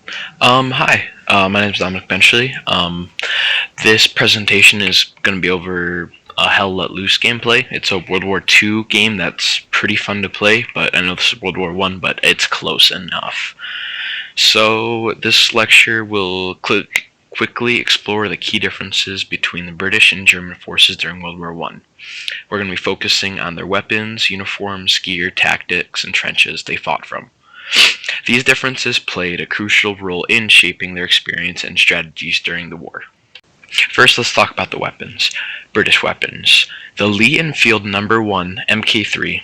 Hi, my name is Dominic Benchley. This presentation is going to be over Hell Let Loose gameplay. It's a World War II game that's pretty fun to play, but I know this is World War One, but it's close enough. So this lecture will quickly explore the key differences between the British and German forces during World War One. We're going to be focusing on their weapons, uniforms, gear, tactics, and trenches they fought from. These differences played a crucial role in shaping their experience and strategies during the war. First, let's talk about the weapons. British weapons. The Lee Enfield No. 1 Mk3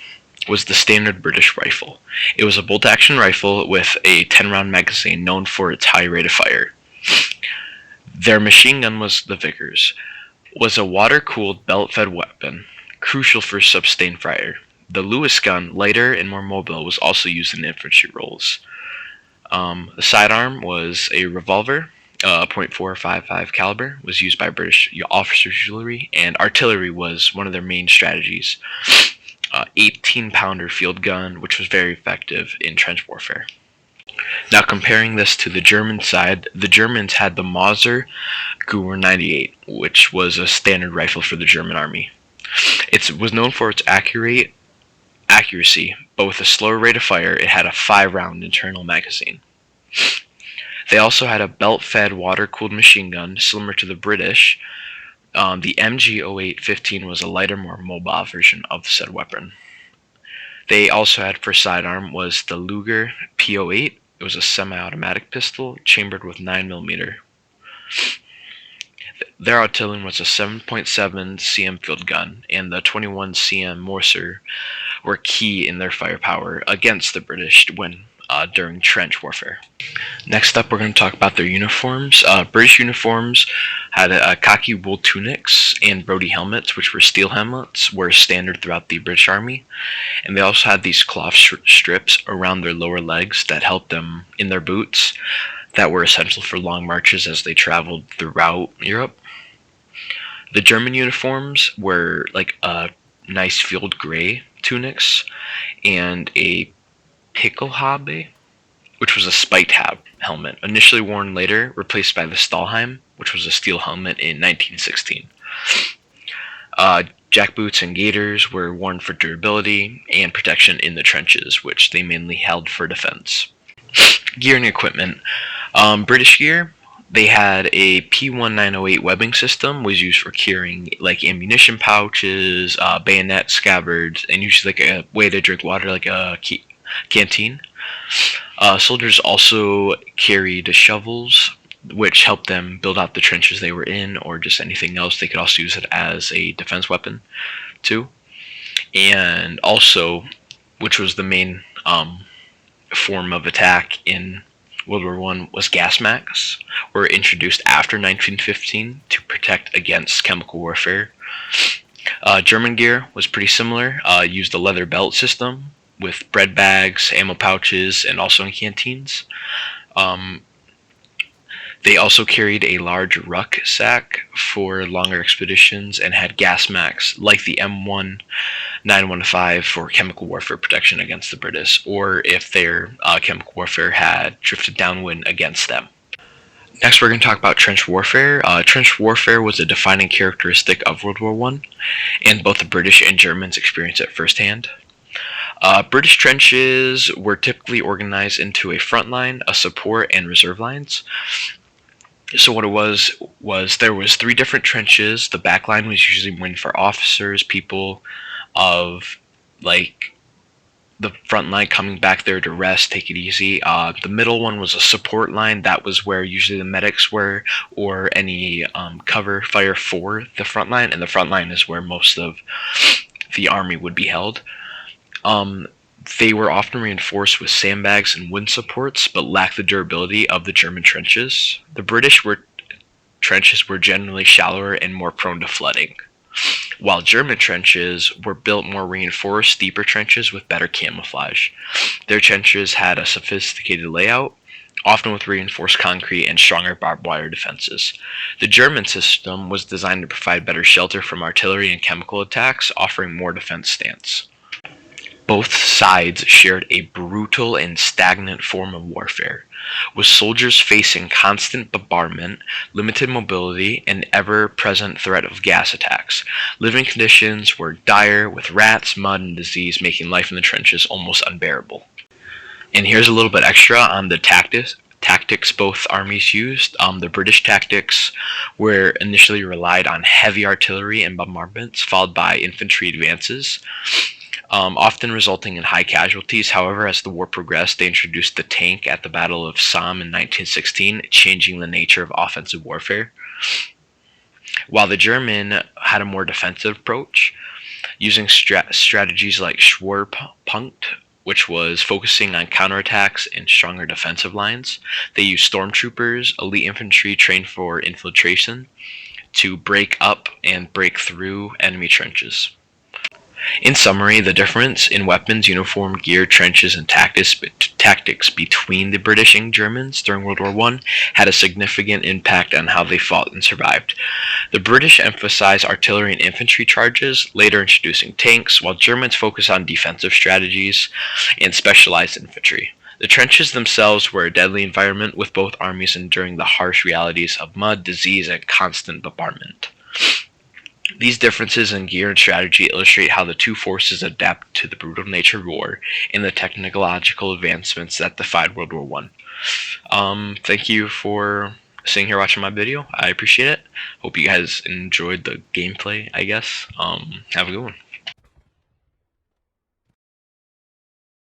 was the standard British rifle. It was a bolt-action rifle with a 10-round magazine known for its high rate of fire. Their machine gun was the Vickers, was a water-cooled belt-fed weapon, crucial for sustained fire. The Lewis gun, lighter and more mobile, was also used in infantry roles. The sidearm was a revolver, .455 caliber, was used by British officers usually, and artillery was one of their main strategies. 18-pounder field gun, which was very effective in trench warfare. Now comparing this to the German side, the Germans had the Mauser Guer 98, which was a standard rifle for the German army. It was known for its accuracy, but with a slower rate of fire, it had a 5-round internal magazine. They also had a belt-fed water-cooled machine gun, similar to the British. The MG08-15 was a lighter, more mobile version of said weapon. They also had for sidearm was the Luger P08. It was a semi-automatic pistol, chambered with 9mm. Their artillery was a 7.7 cm field gun, and the 21 cm Morser were key in their firepower against the British when during trench warfare. Next up, we're going to talk about their uniforms. British uniforms had khaki wool tunics and Brodie helmets, which were steel helmets, were standard throughout the British Army. And they also had these cloth strips around their lower legs that helped them in their boots, that were essential for long marches as they traveled throughout Europe. The German uniforms were like nice field gray tunics and a Pickelhaube, which was a spiked helmet, initially worn later, replaced by the Stahlhelm, which was a steel helmet in 1916. Jackboots and gaiters were worn for durability and protection in the trenches, which they mainly held for defense. Gear and equipment. British gear, they had a P1908 webbing system, was used for carrying like ammunition pouches, bayonet scabbards, and usually like a way to drink water, like a canteen. Soldiers also carried shovels, which helped them build out the trenches they were in, or just anything else. They could also use it as a defense weapon, too. And also, which was the main form of attack in World War I, was gas masks, were introduced after 1915 to protect against chemical warfare. German gear was pretty similar, used a leather belt system with bread bags, ammo pouches, and also in canteens. They also carried a large rucksack for longer expeditions and had gas masks like the M1915 for chemical warfare protection against the British, or if their chemical warfare had drifted downwind against them. Next, we're going to talk about trench warfare. Trench warfare was a defining characteristic of World War I, and both the British and Germans experienced it firsthand. British trenches were typically organized into a front line, a support, and reserve lines. So what it was there was 3 different trenches. The back line was usually meant for officers, people of like the front line coming back there to rest, take it easy. The middle one was a support line. That was where usually the medics were, or any cover fire for the front line, and the front line is where most of the army would be held. They were often reinforced with sandbags and wind supports, but lacked the durability of the German trenches. The British trenches were generally shallower and more prone to flooding, while German trenches were built more reinforced, deeper trenches with better camouflage. Their trenches had a sophisticated layout, often with reinforced concrete and stronger barbed wire defenses. The German system was designed to provide better shelter from artillery and chemical attacks, offering more defense stance. Both sides shared a brutal and stagnant form of warfare. with soldiers facing constant bombardment, limited mobility, and ever-present threat of gas attacks. Living conditions were dire, with rats, mud, and disease making life in the trenches almost unbearable. And here's a little bit extra on the tactics both armies used. The British tactics were initially relied on heavy artillery and bombardments, followed by infantry advances, often resulting in high casualties. However, as the war progressed, they introduced the tank at the Battle of Somme in 1916, changing the nature of offensive warfare. While the German had a more defensive approach, using strategies like Schwerpunkt, which was focusing on counterattacks and stronger defensive lines. They used stormtroopers, elite infantry trained for infiltration, to break up and break through enemy trenches. In summary, the difference in weapons, uniform, gear, trenches, and tactics between the British and Germans during World War I had a significant impact on how they fought and survived. The British emphasized artillery and infantry charges, later introducing tanks, while Germans focused on defensive strategies and specialized infantry. The trenches themselves were a deadly environment, with both armies enduring the harsh realities of mud, disease, and constant bombardment. These differences in gear and strategy illustrate how the two forces adapt to the brutal nature of war and the technological advancements that defied World War I. Thank you for sitting here watching my video. I appreciate it. Hope you guys enjoyed the gameplay, I guess. Have a good one.